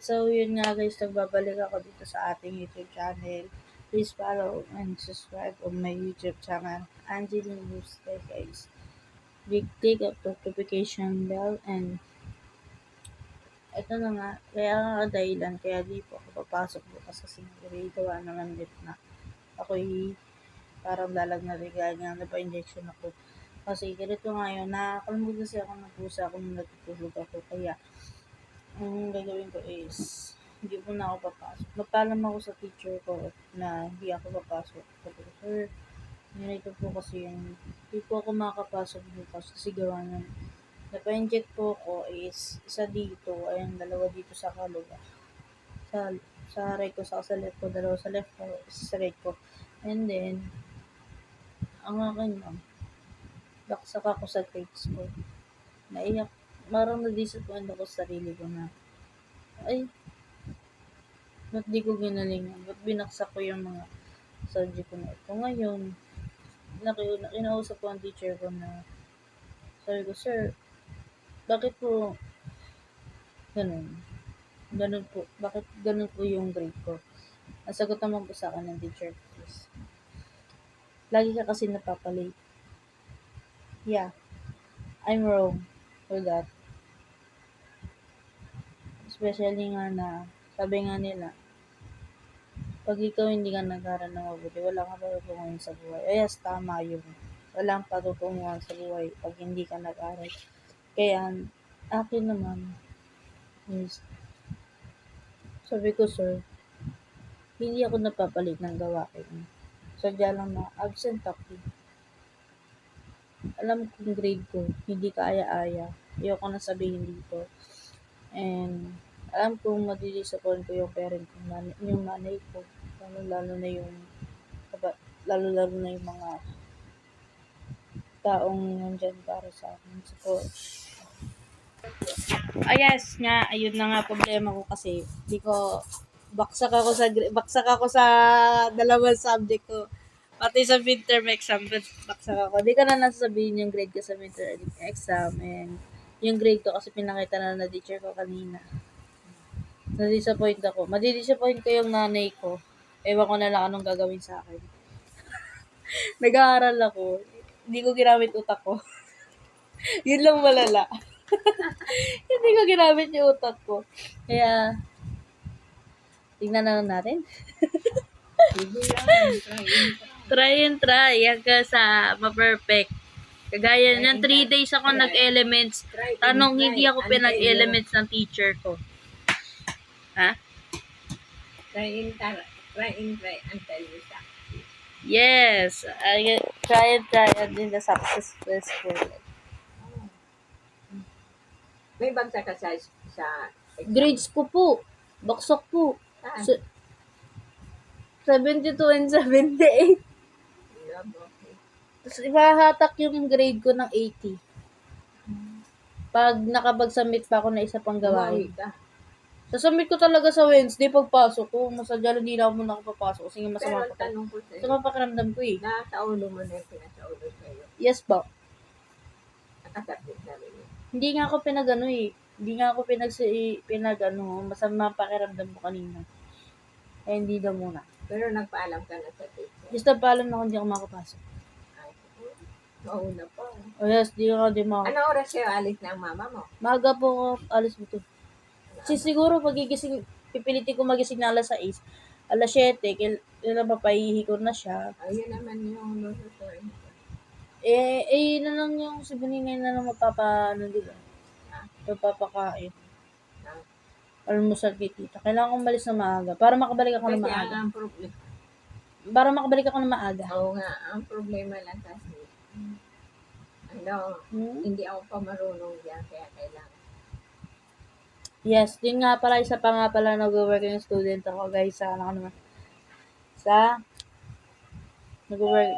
So, yun nga guys, nagbabalik ako dito sa ating YouTube channel. Please follow and subscribe on my YouTube channel, Angeline Buste guys. Click up notification bell and ito na nga, kaya nga dahilan, kaya di po ako papasok bukas kasi gawa naman din na ako'y parang lalagnat kaya nga napa-injection ako. Kasi ganito nga yun, nakakalmod kasi ako ng pusa kung natutulog ako. Kaya, ang gagawin ko is, hindi po na ako papasok. Nagpaalam ako sa teacher ko na hindi ako papasok. Sabi ko, sir, ganito po kasi yung, hindi po ako makakapasok bukas kasi gawa ng napa-inject po ako is isa dito, ayun, dalawa dito sa kaluga. Sa right ko, sa left ko, dalawa sa left ko, isa sa right ko. And then, ang akin lang, baksak ako sa grades ko. Naiyak, parang na-disappoint ako sa sarili ko na, ay, ba't di ko ginalingan? Ba't binaksak ko yung mga subject ko na ito? Ngayon, kinausap ko ang teacher ko na, sabi ko, sir, bakit po ganun? Ganun po, bakit ganun po yung grade ko? Ang sagot naman po sa akin ng teacher ko is, lagi ka kasi napapalate. Yeah, I'm wrong for that. Especially nga na, sabi nga nila, pag ikaw hindi ka nag-aral ng mabuti, wala kang patutunguhan sa buhay. Ay, yes, tama yun. Walang patutunguhan sa buhay pag hindi ka nag-aral. Kaya, akin naman is, sabi ko, sir, hindi ako napapalit ng gawain. Sadya lang na absent ako. Alam kong grade ko, hindi kaaya-aya. Ayoko na sabihin dito. And, alam kong madidisappoint ko yung parent ko, yung nanay ko. Lalo na yung mga taong nandyan para sa akin. Support. Yes nga, ayun na nga problema ko kasi di ko baksak ako sa dalawang subject ko. Pati sa midterm exam, baksak ako. Di ko na nasasabihin yung grade ko sa midterm exam and yung grade ko kasi pinakita na teacher ko kanina. Na-disappoint ako. Madi-disappoint ko yung nanay ko. Ewan ko na lang anong gagawin sa akin. Nag-aaral ako. Hindi ko ginamit utak ko. Yun lang malala. Hindi ko ginamit yung utak ko. Kaya, tingnan na lang natin. Try and try. Hanggang sa ma-perfect. Kagaya niyan, 3 days ako nag-elements. Tanong, hindi ako pinag-elements ng teacher ko. Ha? Try until you succeed. Yes. I try until the successful. May bagsak ka sa exam. Grades ko po. Baksak po. Saan? 72 and 78. Okay. Tapos ipahatak yung grade ko ng 80. Pag nakapag-submit pa ako na isa pang gawain. Umawi ka. Sasubmit ko talaga sa Wednesday pagpasok ko. Masadya hindi na ako muna papasok kasi masama Pero pa. tanong ko sa'yo, Sama pakiramdam ko eh. nasa ulo mo na yung pinasa-ulo sa'yo. Yes ba? Nakasabit na rin yun. Hindi nga ako pinagano eh. Hindi nga ako pinagano. Masama pakiramdam ko kanina. Eh hindi daw muna. Pero nagpaalam ka na sa teacher. Just nagpaalam na kung hindi ako makapasok. Ay, mauna pa. Oh yes, di ako di makapasok. Ano oras kayo alis ng mama mo? Maaga po ako alis dito. Siguro pagigising, pipilitin ko magising na alas 6. Alas 7, kailan mapahihi ko na siya. Ayun naman yung lutuin. Yun na lang yung sabihin na lang diba? Mapapakain. Almusal kay tita. Kailangan kong malis na maaga para makabalik ako na maaga. Kasi ang problema. Para makabalik ako na maaga. Oo nga, ang problema lang kasi, hindi ako pa marunong diyan, kaya kailangan. Yes, din nga pala, isa pa nga pala nag-working student ako guys sa nag-work